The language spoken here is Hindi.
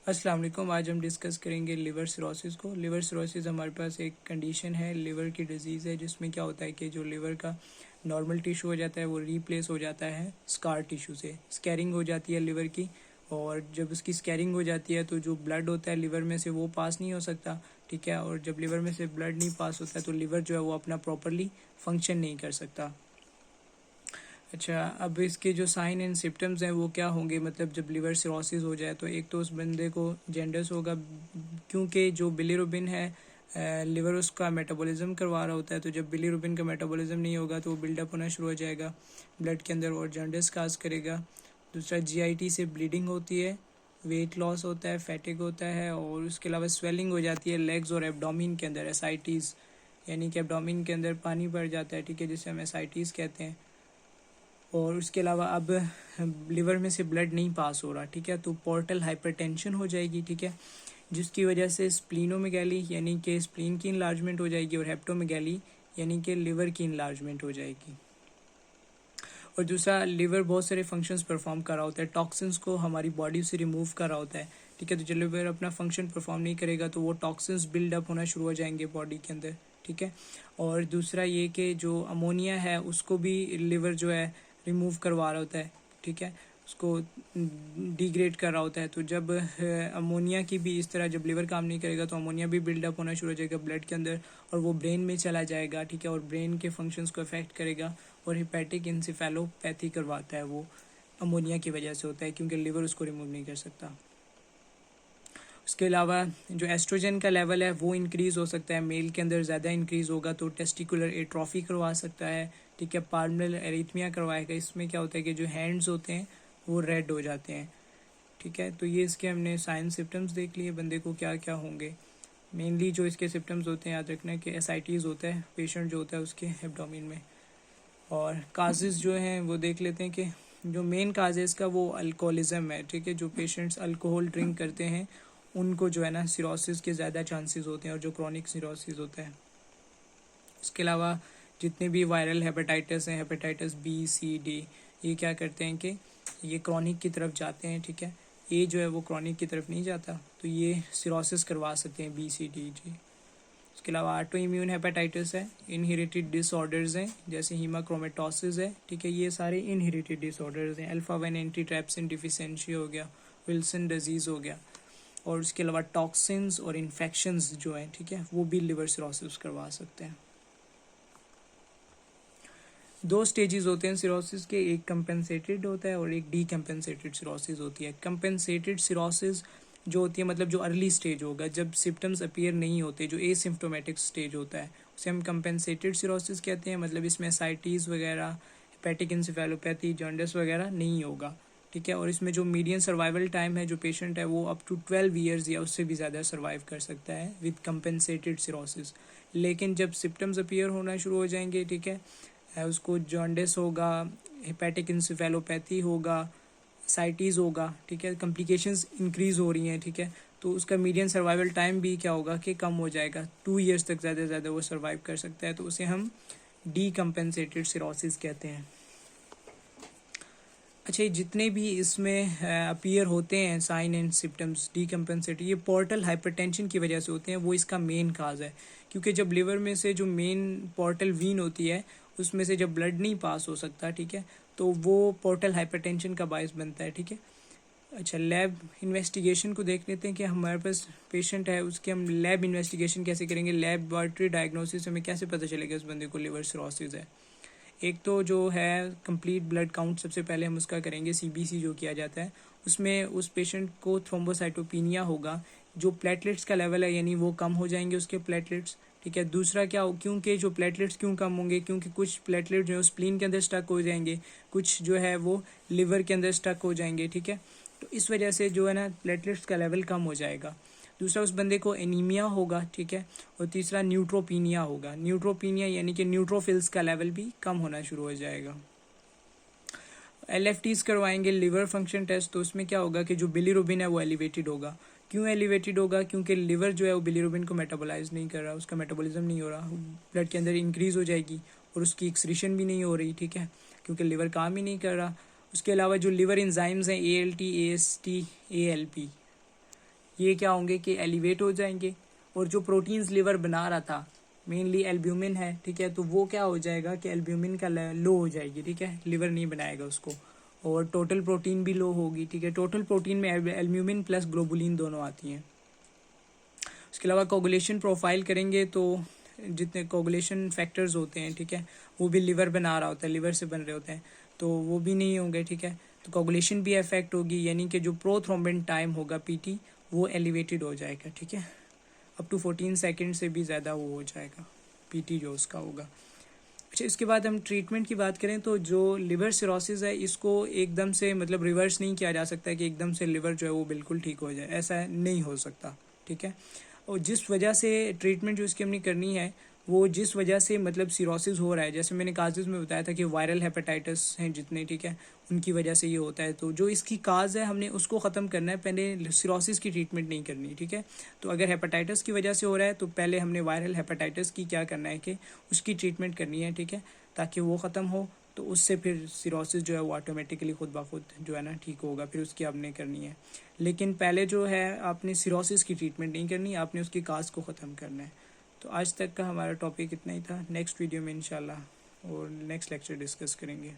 अस्सलाम वालेकुम। आज हम डिस्कस करेंगे लिवर सिरोसिस को। लिवर सिरोसिस हमारे पास एक कंडीशन है, लिवर की डिजीज़ है, जिसमें क्या होता है कि जो लिवर का नॉर्मल टिश्यू हो जाता है वो रिप्लेस हो जाता है स्कार टिश्यू से। स्कैरिंग हो जाती है लिवर की, और जब उसकी स्कैरिंग हो जाती है तो जो ब्लड होता है लिवर में से वो पास नहीं हो सकता, ठीक है। और जब लिवर में से ब्लड नहीं पास होता है तो लिवर जो है वो अपना प्रॉपरली फंक्शन नहीं कर सकता। अच्छा, अब इसके जो साइन एंड सिम्टम्स हैं वो क्या होंगे, मतलब जब लिवर सिरोसिस हो जाए तो एक तो उस बंदे को जेंडस होगा, क्योंकि जो बिलीरुबिन है लिवर उसका मेटाबॉलिज्म करवा रहा होता है। तो जब बिलीरुबिन का मेटाबॉलिज्म नहीं होगा तो वो बिल्डअप होना शुरू हो जाएगा ब्लड के अंदर और जेंडस काज करेगा। दूसरा, जीआईटी से ब्लीडिंग होती है, वेट लॉस होता है, फैटिक होता है, और उसके अलावा स्वेलिंग हो जाती है लेग्स और एब्डोमिन के अंदर, एसाइटीज़, यानी कि एब्डोमिन के अंदर पानी भर जाता है, ठीक है, जिसे हम एसाइटीज़ कहते हैं। और उसके अलावा अब लिवर में से ब्लड नहीं पास हो रहा, ठीक है, तो पोर्टल हाइपरटेंशन हो जाएगी, ठीक है, जिसकी वजह से स्प्लीनोमेगैली यानी कि स्प्लीन की इनलार्जमेंट हो जाएगी, और हेप्टोमेगैली यानी कि लिवर की इनलार्जमेंट हो जाएगी। और दूसरा, लिवर बहुत सारे फंक्शंस परफॉर्म कर रहा होता है, टॉक्सिन्स को हमारी बॉडी से रिमूव कर रहा होता है, ठीक है। तो जब लिवर अपना फंक्शन परफॉर्म नहीं करेगा तो वो टॉक्सिन्स बिल्डअप होना शुरू हो जाएंगे बॉडी के अंदर, ठीक है। और दूसरा ये कि जो अमोनिया है उसको भी लिवर जो है रिमूव करवा रहा होता है, ठीक है, उसको डिग्रेड कर रहा होता है। तो जब अमोनिया की भी इस तरह जब लिवर काम नहीं करेगा तो अमोनिया भी बिल्डअप होना शुरू हो जाएगा ब्लड के अंदर, और वो ब्रेन में चला जाएगा, ठीक है, और ब्रेन के फंक्शंस को अफेक्ट करेगा, और हिपैटिक इंसेफेलोपैथी करवाता है। वो अमोनिया की वजह से होता है क्योंकि लिवर उसको रिमूव नहीं कर सकता। उसके अलावा जो एस्ट्रोजन का लेवल है वो इंक्रीज़ हो सकता है, मेल के अंदर ज़्यादा इंक्रीज़ होगा तो टेस्टिकुलर एट्रोफी करवा सकता है, ठीक है, पाल्मोनल एरिथमिया करवाएगा। इसमें क्या होता है कि जो हैंड्स होते हैं वो रेड हो जाते हैं, ठीक है। तो ये इसके हमने साइन सिम्टम्स देख लिए बंदे को क्या क्या होंगे। मेनली जो इसके सिम्टम्स होते हैं याद रखना है कि एसाइटीज़ होता है पेशेंट जो होता है उसके एब्डोमिन में। और काजेज़ जो हैं वो देख लेते हैं कि जो मेन काज है इसका वो अल्कोहलिज्म है, ठीक है। जो पेशेंट्स अल्कोहल ड्रिंक करते हैं उनको जो है ना सिरोसिस के ज़्यादा चांसेस होते हैं, और जो क्रॉनिक सिरोसिस होता है। इसके अलावा जितने भी वायरल हेपेटाइटिस हैं, हेपेटाइटिस बी सी डी, ये क्या करते हैं कि ये क्रॉनिक की तरफ जाते हैं, ठीक है। ए जो है वो क्रॉनिक की तरफ नहीं जाता, तो ये सिरोसिस करवा सकते हैं बी सी डी जी। उसके अलावा ऑटो इम्यून हेपेटाइटिस है, इनहेरिटेड डिसऑर्डर्स हैं जैसे हीमाक्रोमेटोसिस है, ठीक है, ये सारे इनहेरिटेड डिसऑर्डर्स हैं। अल्फा 1 एंटीट्रैप्सिन डिफिशिएंसी हो गया, विल्सन डिजीज़ हो गया। और उसके अलावा टॉक्सिन्स और इन्फेक्शंस जो हैं, ठीक है, वो भी लिवर सिरोसिस करवा सकते हैं। दो स्टेजेस होते हैं सिरोसिस के, एक कंपेंसेटेड होता है और एक डीकम्पेंसेटेड सिरोसिस होती है। कंपेंसेटेड सिरोसिस जो होती है मतलब जो अर्ली स्टेज होगा, जब सिम्टम्स अपीयर नहीं होते, जो एसिम्प्टोमेटिक स्टेज होता है उसे हम कंपेंसेटेड सिरोसिस कहते हैं। मतलब इसमें एसाइटीज़ वगैरह, हेपेटिक इंसेफेलोपैथी, जॉन्डिस वगैरह नहीं होगा, ठीक है। और इसमें जो मीडियन सर्वाइवल टाइम है जो पेशेंट है वो अप टू 12 ईयर्स या उससे भी ज़्यादा सर्वाइव कर सकता है विद कंपेंसेटेड सिरोसिस। लेकिन जब सिम्टम्स अपीयर होना शुरू हो जाएंगे, ठीक है, उसको जॉन्डिस होगा, हेपेटिक इंसेफेलोपैथी होगा, साइटीज़ होगा, ठीक है, कॉम्प्लिकेशंस इंक्रीज़ हो रही हैं, ठीक है, तो उसका मीडियन सर्वाइवल टाइम भी क्या होगा कि कम हो जाएगा, 2 ईयर्स तक ज़्यादा से ज़्यादा वो सर्वाइव कर सकता है। तो उसे हम डीकम्पेंसेटेड सिरोसिस कहते हैं। अच्छा, ये जितने भी इसमें अपीयर होते हैं साइन एंड सिम्टम्स डीकम्पेंसेटेड, ये पोर्टल हाइपरटेंशन की वजह से होते हैं, वो इसका मेन काज है। क्योंकि जब लिवर में से जो मेन पोर्टल वीन होती है उसमें से जब ब्लड नहीं पास हो सकता, ठीक है, तो वो पोर्टल हाइपरटेंशन का बायस बनता है, ठीक है। अच्छा, लैब इन्वेस्टिगेशन को देख लेते हैं कि हमारे पास पेशेंट है उसके हम लैब इन्वेस्टिगेशन कैसे करेंगे, लैबोरेटरी डायग्नोसिस हमें कैसे पता चलेगा उस बंदे को लिवर सिरोसिस है। एक तो जो है कंप्लीट ब्लड काउंट सबसे पहले हम उसका करेंगे, सीबीसी जो किया जाता है उसमें उस पेशेंट को थ्रोम्बोसाइटोपिनिया होगा, जो प्लेटलेट्स का लेवल है यानी वो कम हो जाएंगे उसके प्लेटलेट्स, ठीक है। दूसरा क्या हो, क्योंकि जो प्लेटलेट्स क्यों कम होंगे, क्योंकि कुछ प्लेटलेट जो है स्प्लीन के अंदर स्टक हो जाएंगे, कुछ जो है वो लिवर के अंदर स्टक हो जाएंगे, ठीक है। तो इस वजह से जो है ना प्लेटलेट्स का लेवल कम हो जाएगा। दूसरा, उस बंदे को एनीमिया होगा, ठीक है। और तीसरा, न्यूट्रोपीनिया होगा। न्यूट्रोपीनिया यानी कि न्यूट्रोफिल्स का लेवल भी कम होना शुरू हो जाएगा। एलएफटीज करवाएंगे, लिवर फंक्शन टेस्ट, तो उसमें क्या होगा कि जो बिलीरुबिन है वो एलिवेटेड होगा। क्यों एलिवेटेड होगा, क्योंकि लिवर जो है वो बिलीरुबिन को मेटाबोलाइज नहीं कर रहा, उसका मेटाबॉलिज्म नहीं हो रहा, ब्लड के अंदर इंक्रीज हो जाएगी और उसकी एक्सक्रीशन भी नहीं हो रही, ठीक है, क्योंकि लिवर काम ही नहीं कर रहा। उसके अलावा जो लिवर इंजाइम्स हैं ALT, AST, ALP, ये क्या होंगे कि एलिवेट हो जाएंगे, और जो प्रोटीन्स लिवर बना रहा था मेनली एल्ब्यूमिन है, ठीक है, तो वो क्या हो जाएगा कि एल्ब्यूमिन का लो हो जाएगी, ठीक है, लिवर नहीं बनाएगा उसको, और टोटल प्रोटीन भी लो होगी, ठीक है। टोटल प्रोटीन में एल्ब्यूमिन प्लस ग्लोबुलिन दोनों आती हैं। उसके अलावा कोगुलेशन प्रोफाइल करेंगे तो जितने कोगुलेशन फैक्टर्स होते हैं, ठीक है, वो भी लिवर बना रहा होता है, लिवर से बन रहे होते हैं, तो वो भी नहीं होंगे, ठीक है। तो कोगुलेशन भी इफेक्ट होगी, यानी कि जो प्रोथ्रोम्बिन टाइम होगा पीटी वो एलिवेटेड हो जाएगा, ठीक है, अप टू 14 सेकेंड से भी ज़्यादा वो हो जाएगा पीटी जो उसका होगा। अच्छा, इसके बाद हम ट्रीटमेंट की बात करें तो जो लिवर सिरोसिस है इसको एकदम से मतलब रिवर्स नहीं किया जा सकता कि एकदम से लिवर जो है वो बिल्कुल ठीक हो जाए, ऐसा नहीं हो सकता, ठीक है। और जिस वजह से ट्रीटमेंट जो इसकी हमने करनी है वो जिस वजह से मतलब सिरोसिस हो रहा है, जैसे मैंने काजेज़ में बताया था कि वायरल हेपेटाइटिस हैं जितने, ठीक है, उनकी वजह से ये होता है, तो जो इसकी काज है हमने उसको ख़त्म करना है, पहले सिरोसिस की ट्रीटमेंट नहीं करनी, ठीक है। तो अगर हेपेटाइटिस की वजह से हो रहा है तो पहले हमने वायरल हेपेटाइटिस की क्या करना है कि उसकी ट्रीटमेंट करनी है, ठीक है, ताकि वो ख़त्म हो, तो उससे फिर सिरोसिस जो है वो ऑटोमेटिकली खुद ब खुद जो है ना ठीक होगा, फिर उसकी आपने करनी है। लेकिन पहले जो है आपने सिरोसिस की ट्रीटमेंट नहीं करनी, आपने उसकी काज को ख़त्म करना है। तो आज तक का हमारा टॉपिक इतना ही था। नेक्स्ट वीडियो में इंशाल्लाह और नेक्स्ट लेक्चर डिस्कस करेंगे।